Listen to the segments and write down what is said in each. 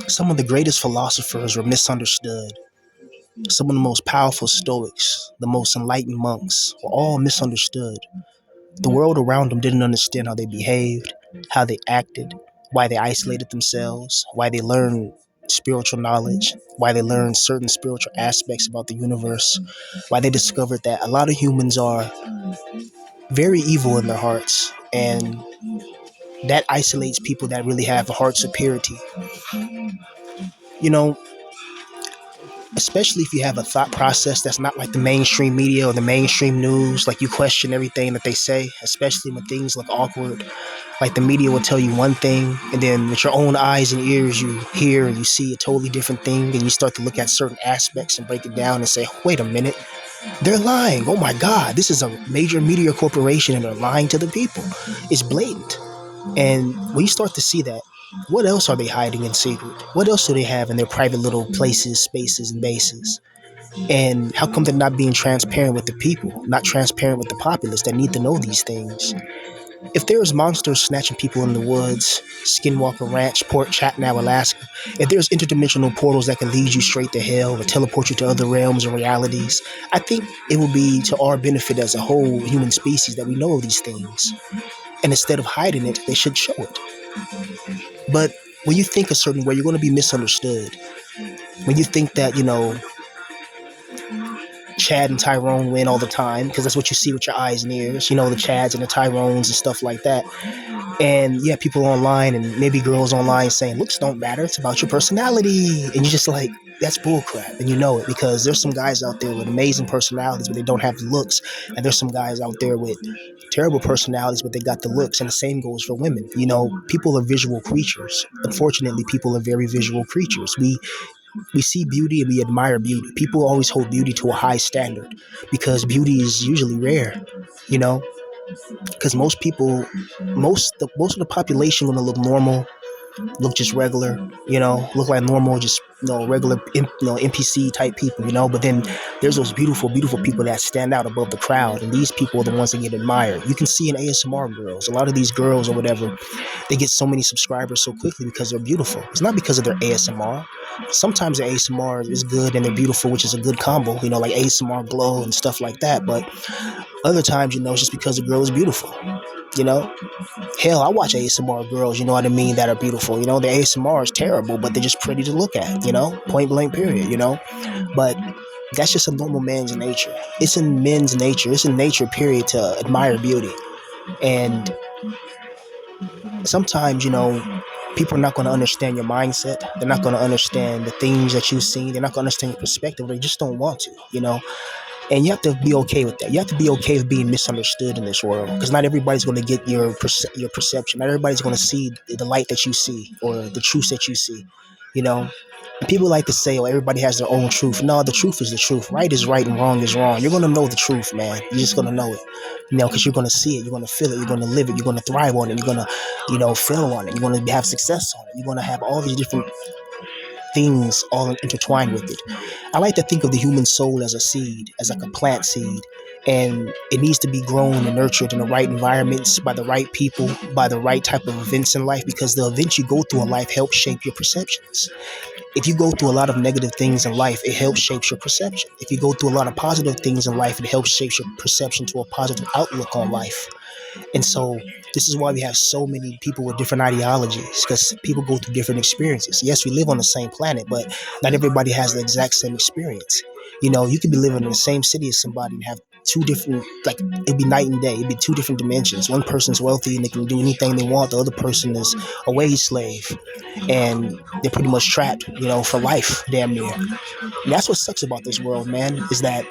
Some of the greatest philosophers were misunderstood. Some of the most powerful Stoics, the most enlightened monks, were all misunderstood. The world around them didn't understand how they behaved, how they acted, why they isolated themselves, why they learned spiritual knowledge, why they learned certain spiritual aspects about the universe, why they discovered that a lot of humans are very evil in their hearts, and that isolates people that really have hearts of purity. You know, especially if you have a thought process that's not like the mainstream media or the mainstream news, like you question everything that they say, especially when things look awkward. Like the media will tell you one thing, and then with your own eyes and ears, you hear and you see a totally different thing, and you start to look at certain aspects and break it down and say, wait a minute, they're lying. Oh my God, this is a major media corporation and they're lying to the people. It's blatant. And when you start to see that, what else are they hiding in secret? What else do they have in their private little places, spaces, and bases? And how come they're not being transparent with the people, not transparent with the populace that need to know these things? If there's monsters snatching people in the woods, Skinwalker Ranch, Port Chatnow, Alaska, if there's interdimensional portals that can lead you straight to hell or teleport you to other realms and realities, I think it will be to our benefit as a whole human species that we know these things. And instead of hiding it, they should show it. But when you think a certain way, you're going to be misunderstood. When you think that, Chad and Tyrone win all the time, because that's what you see with your eyes and ears, the Chads and the Tyrones and stuff like that. And yeah, people online and maybe girls online saying looks don't matter, it's about your personality. And you're just like, that's bullcrap. And you know it because there's some guys out there with amazing personalities, but they don't have the looks. And there's some guys out there with terrible personalities, but they got the looks. And the same goes for women. People are visual creatures. Unfortunately, people are very visual creatures. We see beauty and we admire beauty. People always hold beauty to a high standard because beauty is usually rare, you know, because most of the population gonna look normal, look just regular, look like normal, just regular, NPC type people, But then there's those beautiful, beautiful people that stand out above the crowd, and these people are the ones that get admired. You can see in ASMR girls, a lot of these girls or whatever, they get so many subscribers so quickly because they're beautiful. It's not because of their ASMR. Sometimes the ASMR is good and they're beautiful, which is a good combo, like ASMR glow and stuff like that. But other times, it's just because the girl is beautiful, you know. Hell, I watch ASMR girls, you know what I mean, that are beautiful. The ASMR is terrible, but they're just pretty to look at, point blank period, But that's just a normal man's nature. It's in men's nature. It's in nature, period, to admire beauty. And sometimes, people are not going to understand your mindset. They're not going to understand the things that you've seen. They're not going to understand your perspective. They just don't want to. And you have to be okay with that. You have to be okay with being misunderstood in this world, because not everybody's going to get your perception. Not everybody's going to see the light that you see or the truth that you see. And people like to say, "Oh, everybody has their own truth." No, the truth is the truth. Right is right and wrong is wrong. You're going to know the truth, man. You're just going to know it, because you're going to see it. You're going to feel it. You're going to live it. You're going to thrive on it. You're going to, fail on it. You're going to have success on it. You're going to have all these different things all intertwined with it. I like to think of the human soul as a seed, as like a plant seed. And it needs to be grown and nurtured in the right environments, by the right people, by the right type of events in life, because the events you go through in life help shape your perceptions. If you go through a lot of negative things in life, it helps shape your perception. If you go through a lot of positive things in life, it helps shape your perception to a positive outlook on life. And so this is why we have so many people with different ideologies, because people go through different experiences. Yes, we live on the same planet, but not everybody has the exact same experience. You could be living in the same city as somebody and have two different, like, it'd be night and day. It'd be two different dimensions. One person's wealthy and they can do anything they want. The other person is a wage slave and they're pretty much trapped, for life, damn near. And that's what sucks about this world, man, is that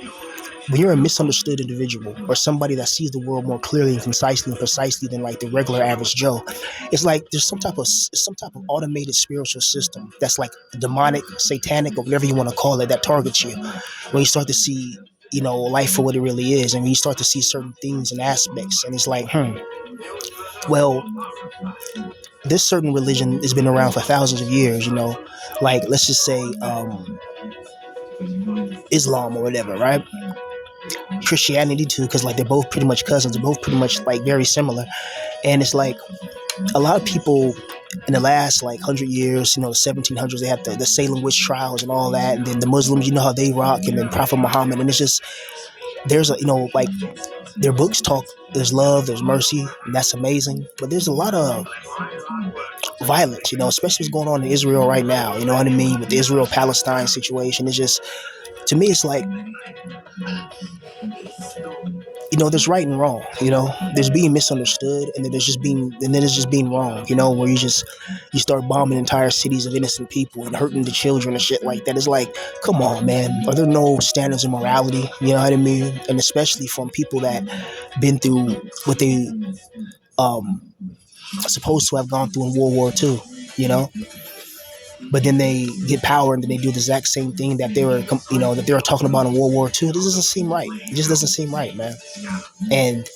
when you're a misunderstood individual or somebody that sees the world more clearly and concisely and precisely than like the regular average Joe, it's like there's some type of automated spiritual system that's like demonic, satanic, or whatever you want to call it, that targets you. When you start to see, life for what it really is, and when you start to see certain things and aspects, and it's like, well, this certain religion has been around for thousands of years, like let's just say Islam or whatever, right? Christianity too, because like they're both pretty much cousins. They're both pretty much like very similar, and it's like a lot of people in the last like 100 years, the 1700s, they had the Salem witch trials and all that, and then the Muslims, you know how they rock, and then Prophet Muhammad, and it's just there's a like their books talk. There's love, there's mercy, and that's amazing. But there's a lot of violence, especially what's going on in Israel right now. You know what I mean? With the Israel Palestine situation, it's just to me, it's like there's right and wrong. There's being misunderstood, and then there's just being wrong. Where you start bombing entire cities of innocent people and hurting the children and shit like that. It's like, come on, man. Are there no standards of morality? You know what I mean? And especially from people that been through what they supposed to have gone through in World War II. You know, but then they get power and then they do the exact same thing that they were talking about in World War II. This doesn't seem right. It just doesn't seem right, man. And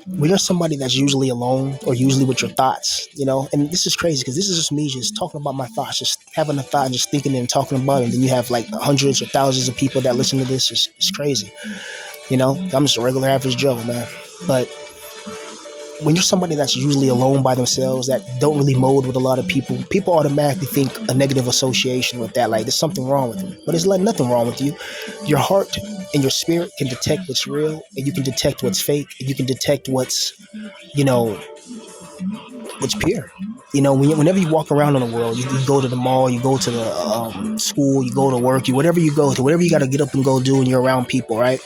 when you're somebody that's usually alone or usually with your thoughts, and this is crazy because this is just me just talking about my thoughts, just having a thought and just thinking and talking about it. And then you have like hundreds or thousands of people that listen to this. It's crazy. I'm just a regular average Joe, man. But when you're somebody that's usually alone by themselves, that don't really mold with a lot of people automatically think a negative association with that. Like there's something wrong with you. But there's like nothing wrong with you. Your heart and your spirit can detect what's real, and you can detect what's fake, and you can detect what's pure. Whenever you walk around in the world, you go to the mall, you go to the school, you go to work, whatever you go to, whatever you got to get up and go do, and you're around people, right?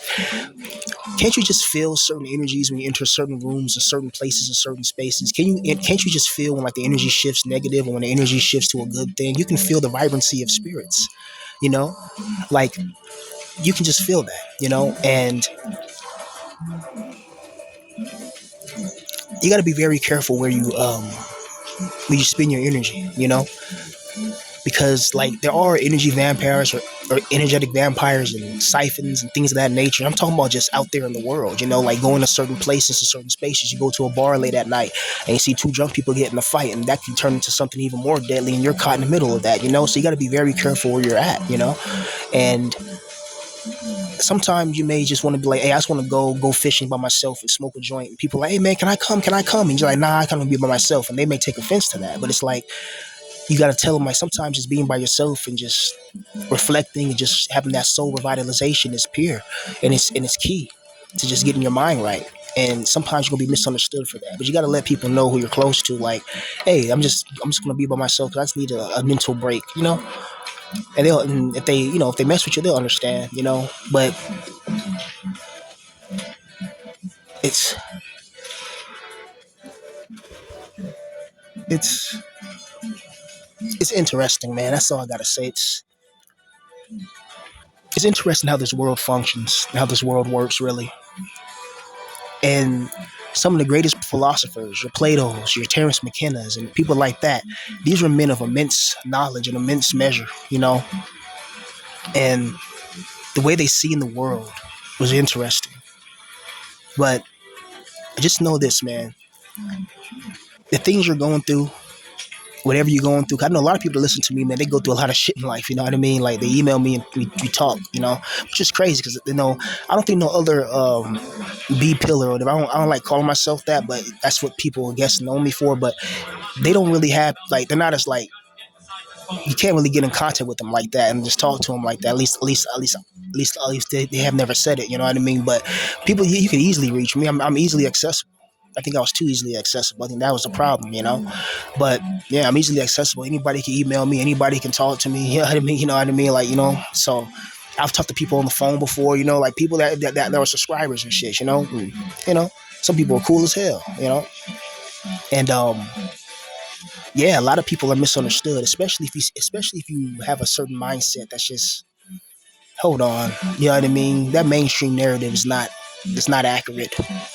Can't you just feel certain energies when you enter certain rooms and certain places and certain spaces? Can't you just feel when like the energy shifts negative or when the energy shifts to a good thing? You can feel the vibrancy of spirits, like you can just feel that, and you got to be very careful where you spend your energy, because like there are energy vampires or energetic vampires and siphons and things of that nature. I'm talking about just out there in the world, like going to certain places and certain spaces. You go to a bar late at night and you see two drunk people get in a fight, and that can turn into something even more deadly, and you're caught in the middle of that, so you got to be very careful where you're at, and sometimes you may just want to be like, hey, I just want to go fishing by myself and smoke a joint, and people are like, hey man, can I come, and you're like, nah, I can't be by myself, and they may take offense to that. But it's like you got to tell them, like, sometimes just being by yourself and just reflecting and just having that soul revitalization is pure, and it's key to just getting your mind right. And sometimes you're gonna be misunderstood for that, but you got to let people know who you're close to, like, hey, I'm just gonna be by myself because I just need a mental break, and if they mess with you, they'll understand, but it's it's it's interesting, man. That's all I gotta say. It's interesting how this world functions, how this world works, really. And some of the greatest philosophers, your Plato's, your Terence McKenna's, and people like that, these were men of immense knowledge and immense measure, and the way they see in the world was interesting. But I just know this, man. The things you're going through, whatever you're going through. 'Cause I know a lot of people that listen to me, man, they go through a lot of shit in life, you know what I mean? Like they email me and we talk, which is crazy because, I don't think no other B pillar or whatever. I don't like calling myself that, but that's what people, I guess, know me for. But they don't really have, like, they're not as like, you can't really get in contact with them like that and just talk to them like that. At least they have never said it, you know what I mean? But people, you can easily reach me. I'm easily accessible. I think I was too easily accessible. I think that was the problem, But yeah, I'm easily accessible. Anybody can email me. Anybody can talk to me. You know what I mean? You know what I mean? Like, so I've talked to people on the phone before, like people that were subscribers and shit, And, some people are cool as hell, And yeah, a lot of people are misunderstood, especially if you have a certain mindset that's just, hold on, you know what I mean? That mainstream narrative is not, it's not accurate.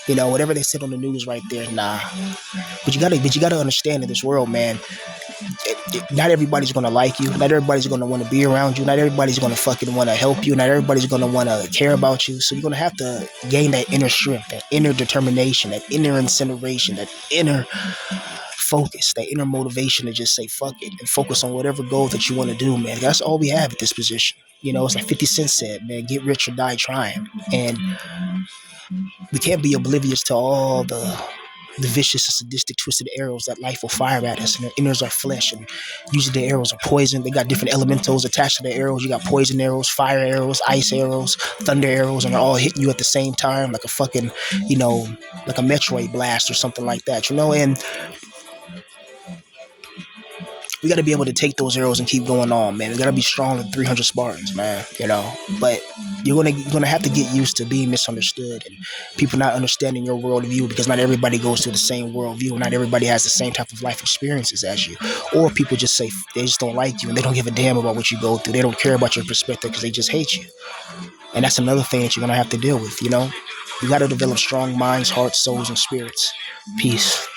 Whatever they said on the news right there, nah. But you gotta understand in this world, man, not everybody's gonna like you. Not everybody's gonna want to be around you. Not everybody's gonna fucking want to help you. Not everybody's gonna want to care about you. So you're gonna have to gain that inner strength, that inner determination, that inner incineration, that inner focus, that inner motivation to just say fuck it and focus on whatever goal that you want to do, man. That's all we have at this position. It's like 50 Cent said, man, get rich or die trying. And we can't be oblivious to all the the vicious and sadistic twisted arrows that life will fire at us, and their innards are flesh, and usually the arrows are poison. They got different elementals attached to the arrows. You got poison arrows, fire arrows, ice arrows, thunder arrows, and they're all hitting you at the same time, like a fucking, you know, like a Metroid blast or something like that, you know. And we got to be able to take those arrows and keep going on, man. We got to be strong like 300 Spartans, man, you know. But you're gonna have to get used to being misunderstood and people not understanding your worldview, because not everybody goes through the same worldview. Not everybody has the same type of life experiences as you. Or people just say they just don't like you and they don't give a damn about what you go through. They don't care about your perspective because they just hate you. And that's another thing that you're gonna have to deal with, you know. You got to develop strong minds, hearts, souls, and spirits. Peace.